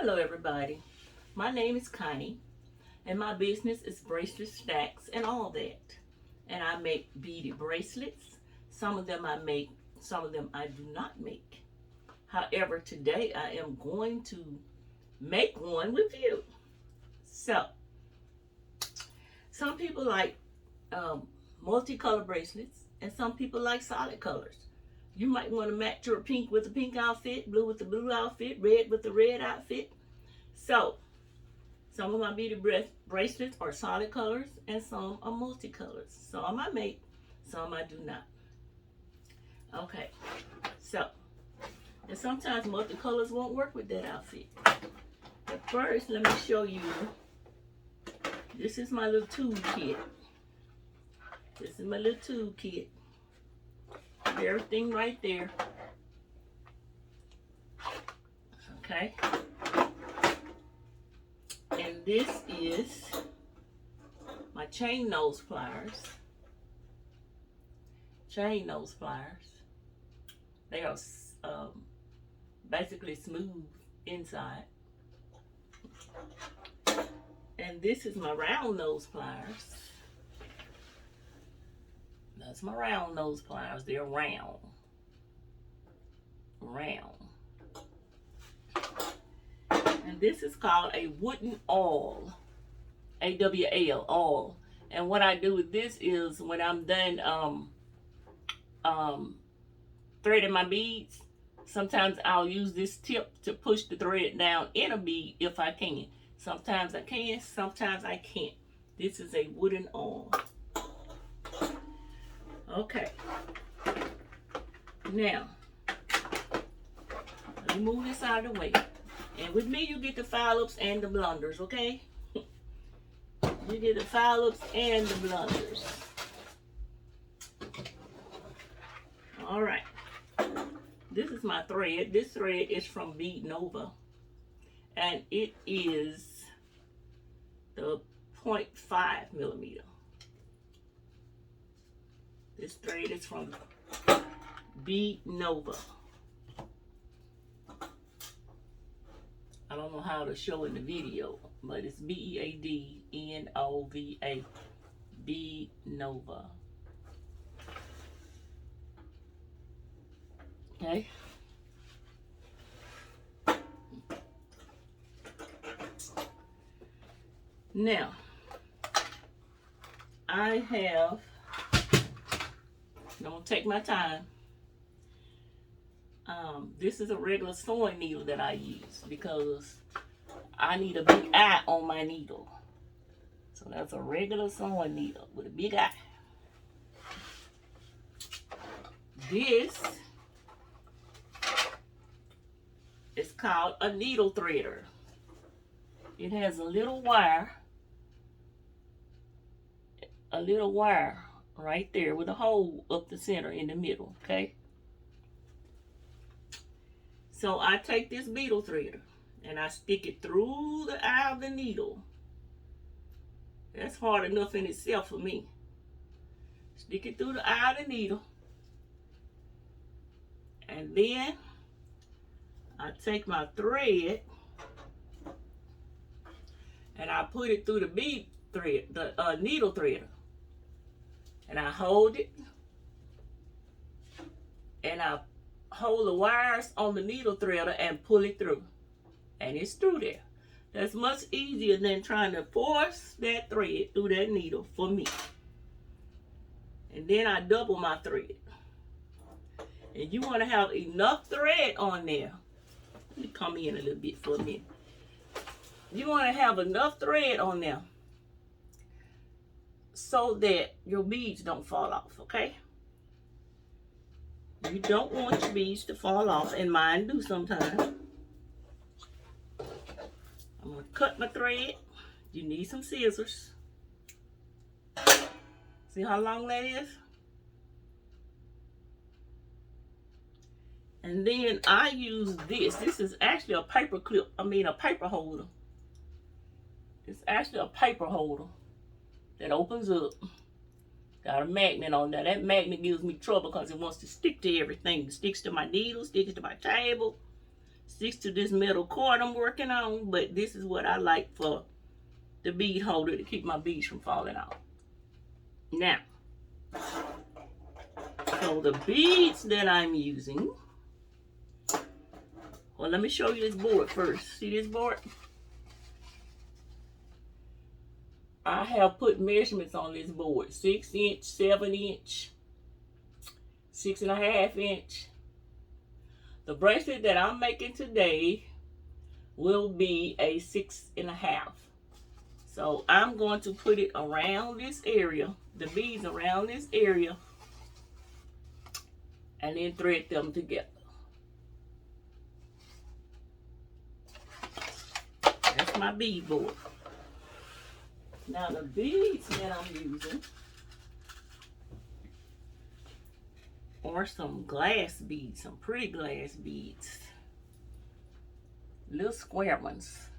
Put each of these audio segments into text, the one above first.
Hello everybody, my name is Connie and my business is bracelet stacks and all that. And I make beaded bracelets. Some of them I make, some of them I do not make. However, today I am going to make one with you. So, some people like multicolored bracelets and some people like solid colors. You might want to match your pink with the pink outfit, blue with the blue outfit, red with the red outfit. So, some of my beaded bracelets are solid colors and some are multicolors. Some I make, some I do not. Okay, so, and sometimes multicolors won't work with that outfit. But first, let me show you. This is my little tool kit. This is my little tool kit. Everything right there. Okay. And this is my chain nose pliers. Chain nose pliers. They are basically smooth inside. And this is my round nose pliers. That's my round nose pliers. They're round. Round. And this is called a wooden awl. A-W-A-L, awl. And what I do with this is when I'm done threading my beads, sometimes I'll use this tip to push the thread down in a bead if I can. Sometimes I can, sometimes I can't. This is a wooden awl. Okay. Now, let me move this out of the way. And with me, you get the foul-ups and the blunders, okay? You get the foul-ups and the blunders. All right. This is my thread. This thread is from Bead Nova. And it is the 0.5 millimeter. This thread is from Bead Nova. I don't know how to show in the video, but it's B-E-A-D-N-O-V-A. Bead Nova. Okay. Now, I'm gonna take my time. This is a regular sewing needle that I use because I need a big eye on my needle. So that's a regular sewing needle with a big eye. This is called a needle threader. It has a little wire right there with a hole up the center in the middle, okay? So I take this needle threader and I stick it through the eye of the needle. That's hard enough in itself for me. Stick it through the eye of the needle. And then I take my thread and I put it through the bead thread, the needle threader. And I hold it. And I hold the wires on the needle threader and pull it through. And it's through there. That's much easier than trying to force that thread through that needle for me. And then I double my thread. And you want to have enough thread on there. Let me come in a little bit for a minute. You want to have enough thread on there so that your beads don't fall off, okay? You don't want your beads to fall off, and mine do sometimes. I'm going to cut my thread. You need some scissors. See how long that is? And then I use this. This is actually a paper clip. I mean a paper holder. It's actually a paper holder that opens up. Got a magnet on there. That magnet gives me trouble because it wants to stick to everything. It sticks to my needle, sticks to my table, sticks to this metal cord I'm working on, but this is what I like for the bead holder to keep my beads from falling off. Now, so the beads that I'm using, well, let me show you this board first. See this board? I have put measurements on this board: 6-inch, 7-inch, 6.5-inch. The bracelet that I'm making today will be a 6.5. So I'm going to put it around this area, the beads around this area, and then thread them together. That's my bead board. Now the beads that I'm using are some glass beads, some pretty glass beads. Little square ones.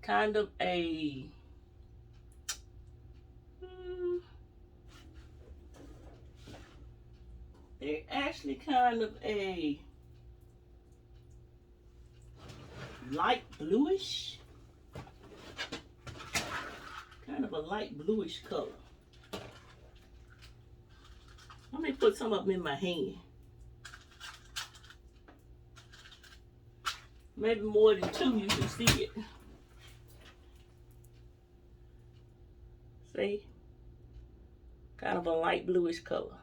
Kind of a they're actually kind of a light bluish. Kind of a light bluish color. Let me put some of them in my hand. Maybe more than two, you can see it. See? Kind of a light bluish color.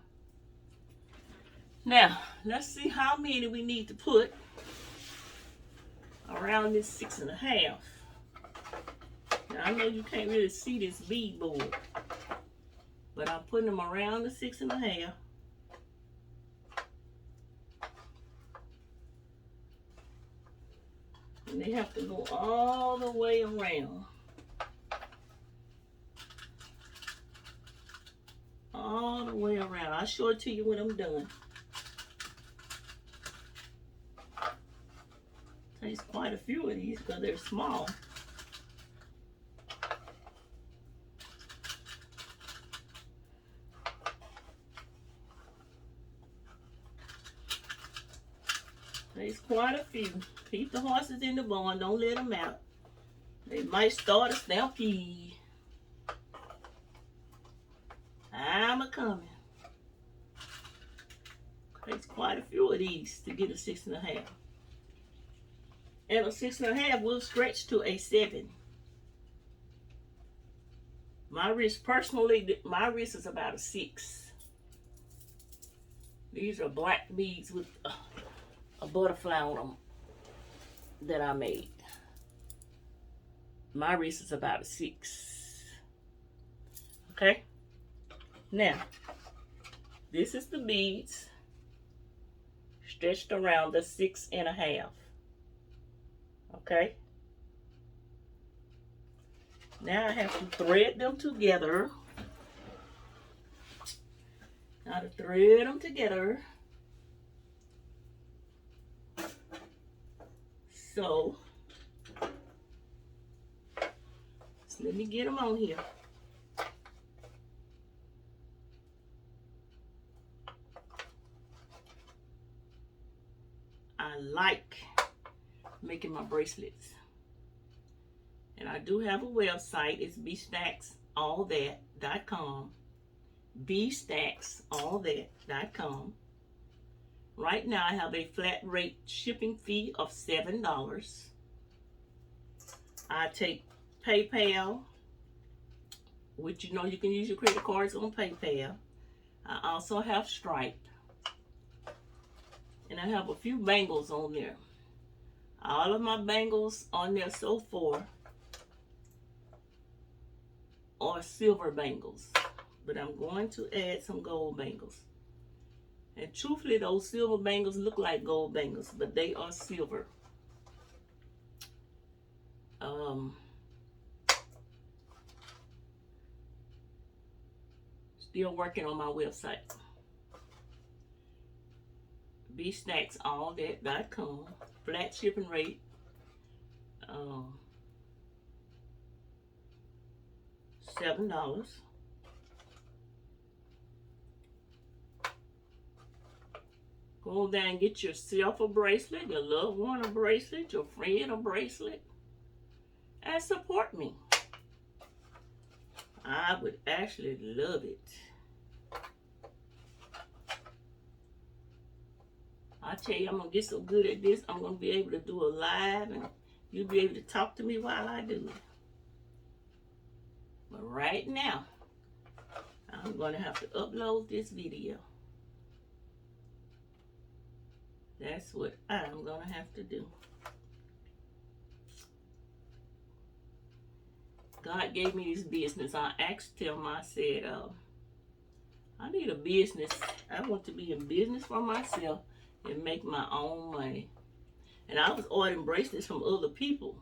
Now, let's see how many we need to put around this 6.5. Now, I know you can't really see this bead board, but I'm putting them around the 6.5. And they have to go all the way around. All the way around. I'll show it to you when I'm done. Takes quite a few of these because they're small. Takes quite a few. Keep the horses in the barn. Don't let them out. They might start a stampede. I'm a-coming. Takes quite a few of these to get a 6.5. And a 6.5 will stretch to a 7. My wrist, personally, my wrist is about a 6. These are black beads with a butterfly on them that I made. My wrist is about a 6. Okay? Now, this is the beads stretched around the 6.5. Okay? Now I have to thread them together. Now to thread them together. So let me get them on here. I like making my bracelets. And I do have a website. It's bstacksallthat.com. bstacksallthat.com. Right now I have a flat rate shipping fee of $7. I take PayPal, which you know you can use your credit cards on PayPal. I also have Stripe. And I have a few bangles on there. All of my bangles on there so far are silver bangles. But I'm going to add some gold bangles. And truthfully, those silver bangles look like gold bangles, but they are silver. Still working on my website. bstacksallthat.com. Flat shipping rate. $7. Go down and get yourself a bracelet, your loved one a bracelet, your friend a bracelet, and support me. I would actually love it. I tell you, I'm going to get so good at this, I'm going to be able to do a live and you'll be able to talk to me while I do it. But right now, I'm going to have to upload this video. That's what I'm going to have to do. God gave me this business. I asked him, I said, I need a business. I want to be in business for myself and make my own money. And I was ordering bracelets from other people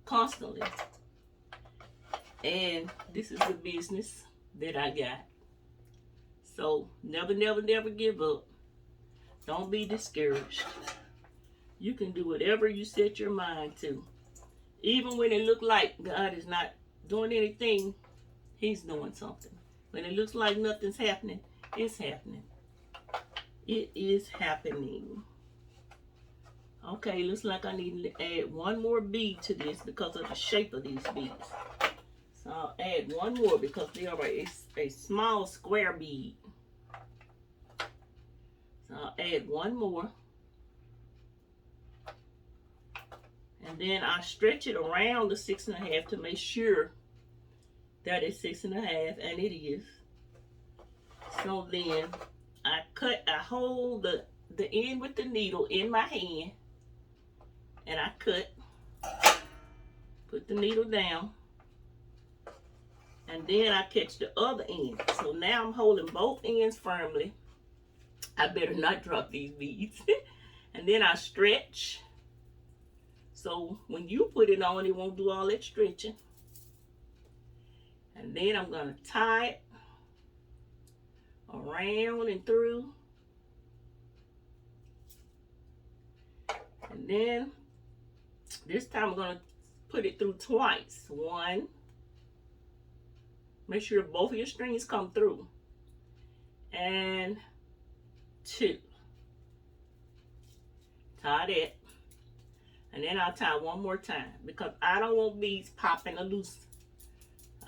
constantly. And this is the business that I got. So never, never, never give up. Don't be discouraged. You can do whatever you set your mind to. Even when it looks like God is not doing anything, he's doing something. When it looks like nothing's happening, it's happening. It is happening. Okay, looks like I need to add one more bead to this because of the shape of these beads. So I'll add one more because they are a small square bead. So I'll add one more. And then I stretch it around the 6.5 to make sure that it's 6.5, and it is. So then I hold the end with the needle in my hand, and I cut, put the needle down, and then I catch the other end. So now I'm holding both ends firmly. I better not drop these beads. And then I stretch. So when you put it on, it won't do all that stretching. And then I'm going to tie it around and through. And then this time I'm going to put it through twice. One. Make sure both of your strings come through. And two. Tie that. And then I'll tie one more time because I don't want beads popping or loose.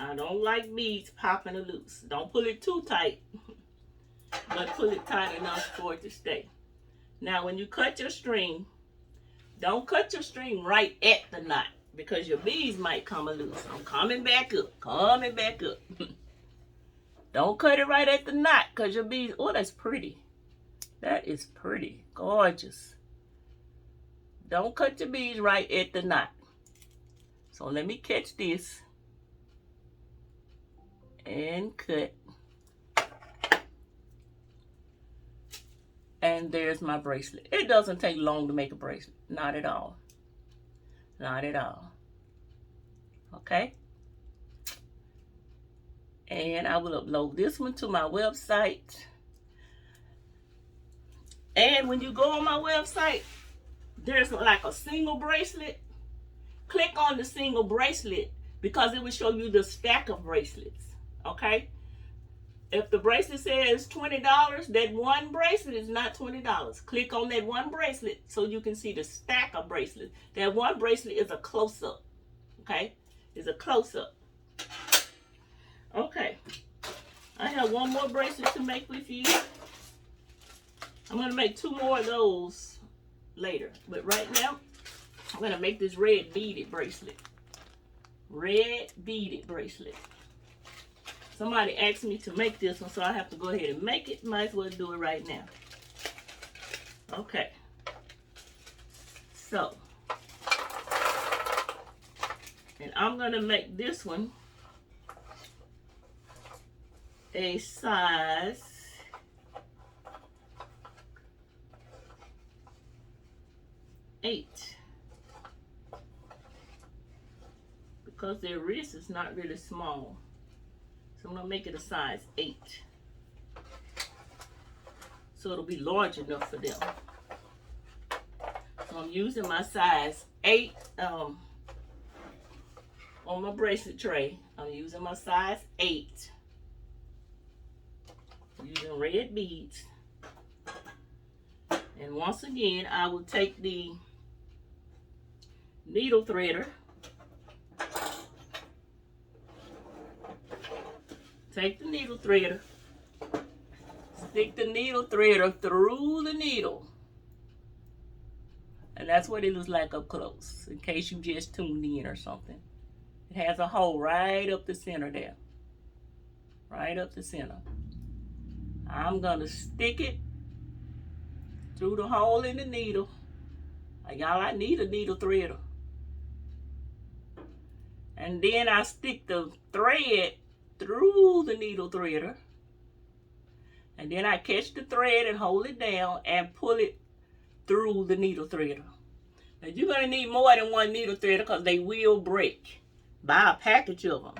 I don't like beads popping or loose. Don't pull it too tight, but pull it tight enough for it to stay. Now, when you cut your string, don't cut your string right at the knot because your beads might come loose. I'm coming back up, coming back up. Don't cut it right at the knot because your beads, oh, that's pretty. That is pretty, gorgeous. Don't cut your beads right at the knot. So let me catch this and cut. And there's my bracelet. It doesn't take long to make a bracelet. Not at all. Not at all. Okay? And I will upload this one to my website. And when you go on my website, there's like a single bracelet. Click on the single bracelet because it will show you the stack of bracelets. Okay? If the bracelet says $20, that one bracelet is not $20. Click on that one bracelet so you can see the stack of bracelets. That one bracelet is a close-up. Okay? It's a close-up. Okay. I have one more bracelet to make with you. I'm going to make two more of those later. But right now, I'm going to make this red beaded bracelet. Red beaded bracelet. Somebody asked me to make this one, so I have to go ahead and make it. Might as well do it right now. Okay. So, and I'm going to make this one a size 8 because their wrist is not really small. So I'm going to make it a size 8. So it'll be large enough for them. So I'm using my size 8 on my bracelet tray. I'm using my size 8. Using red beads. And once again, I will take the needle threader. Take the needle threader. Stick the needle threader through the needle. And that's what it looks like up close, in case you just tuned in or something. It has a hole right up the center there. Right up the center. I'm going to stick it through the hole in the needle. Y'all, I need a needle threader. And then I stick the thread through the needle threader. And then I catch the thread and hold it down and pull it through the needle threader. Now you're going to need more than one needle threader because they will break. Buy a package of them.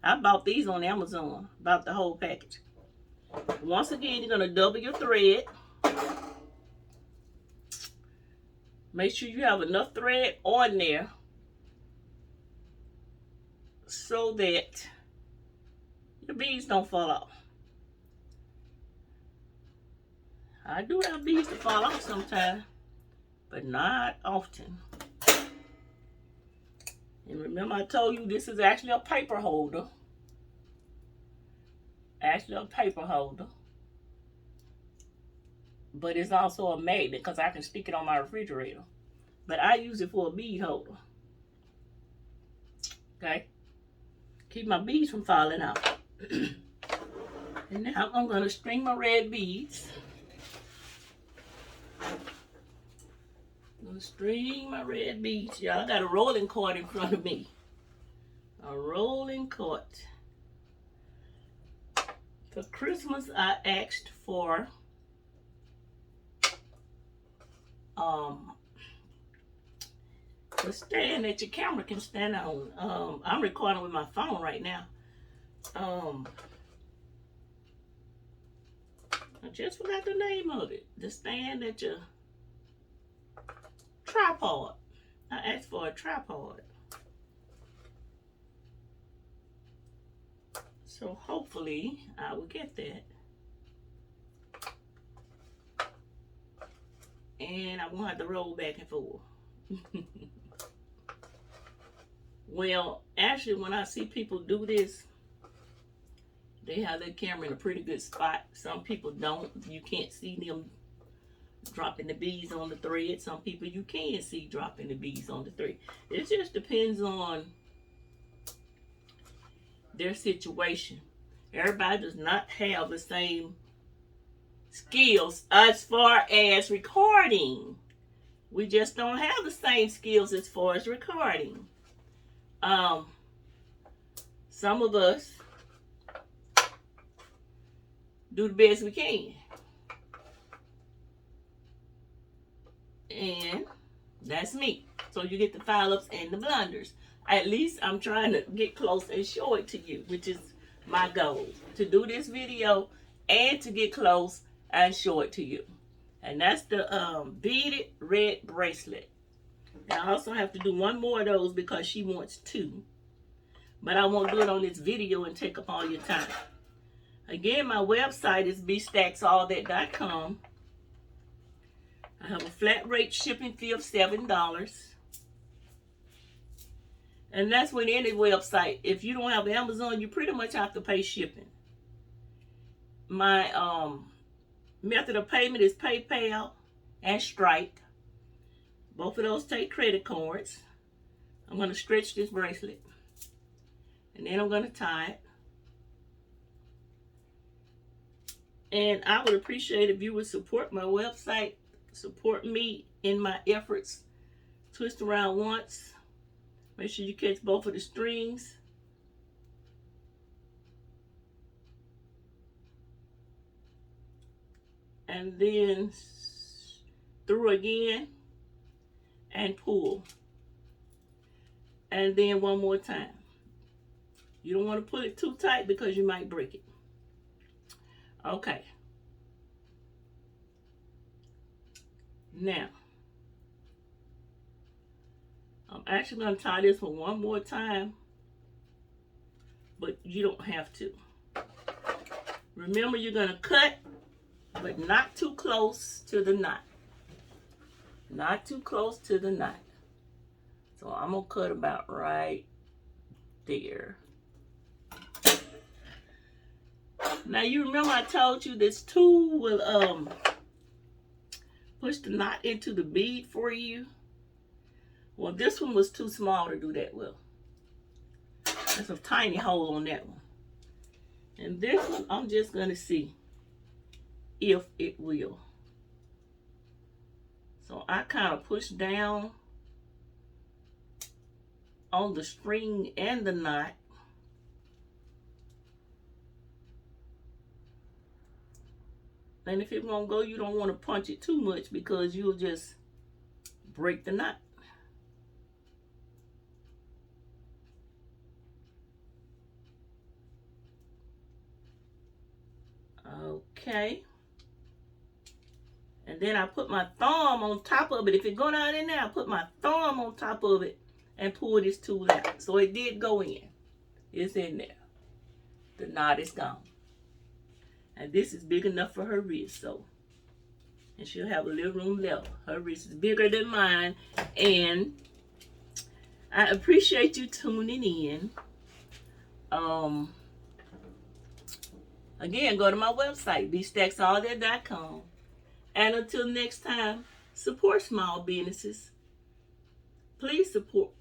I bought these on Amazon. Bought the whole package. Once again, you're going to double your thread. Make sure you have enough thread on there so that your beads don't fall off. I do have beads to fall off sometimes, but not often. And remember I told you this is actually a paper holder. Actually a paper holder. But it's also a magnet because I can stick it on my refrigerator. But I use it for a bead holder. Okay? Keep my beads from falling out. And now I'm going to string my red beads. I'm going to string my red beads. Y'all, I got a rolling cart in front of me. A rolling cart. For Christmas, I asked for the stand that your camera can stand on. I'm recording with my phone right now. I just forgot the name of it. The stand that your tripod. I asked for a tripod. So hopefully I will get that. And I won't have to roll back and forth. Well, actually when I see people do this, they have their camera in a pretty good spot. Some people don't. You can't see them dropping the beads on the thread. Some people you can see dropping the beads on the thread. It just depends on their situation. Everybody does not have the same skills as far as recording. We just don't have the same skills as far as recording. Some of us do the best we can. And that's me. So you get the foul ups and the blunders. At least I'm trying to get close and show it to you, which is my goal. To do this video and to get close and show it to you. And that's the beaded red bracelet. Now I also have to do one more of those because she wants two. But I won't do it on this video and take up all your time. Again, my website is bstacksallthat.com. I have a flat rate shipping fee of $7. And that's with any website. If you don't have Amazon, you pretty much have to pay shipping. My method of payment is PayPal and Stripe. Both of those take credit cards. I'm going to stretch this bracelet. And then I'm going to tie it. And I would appreciate if you would support my website. Support me in my efforts. Twist around once. Make sure you catch both of the strings. And then through again and pull. And then one more time. You don't want to pull it too tight because you might break it. Okay. Now, I'm actually going to tie this one more time, but you don't have to. Remember, you're going to cut, but not too close to the knot. not too close to the knot. So I'm gonna cut about right there. Now you remember I told you this tool will push the knot into the bead for you. Well, this one was too small to do that with. There's a tiny hole on that one. And this one, I'm just gonna see if it will. So I kind of push down on the string and the knot. And if it won't go, you don't want to punch it too much because you'll just break the knot. Okay. And then I put my thumb on top of it. If it go down in there, I put my thumb on top of it and pull this tool out. So it did go in. It's in there. The knot is gone. And this is big enough for her wrist, so. And she'll have a little room left. Her wrist is bigger than mine. And I appreciate you tuning in. Again, go to my website, bstacksallthat.com. And until next time, support small businesses. Please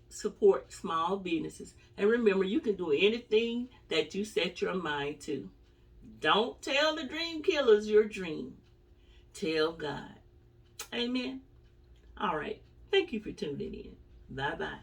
support small businesses. And remember, you can do anything that you set your mind to. Don't tell the dream killers your dream. Tell God. Amen. All right. Thank you for tuning in. Bye-bye.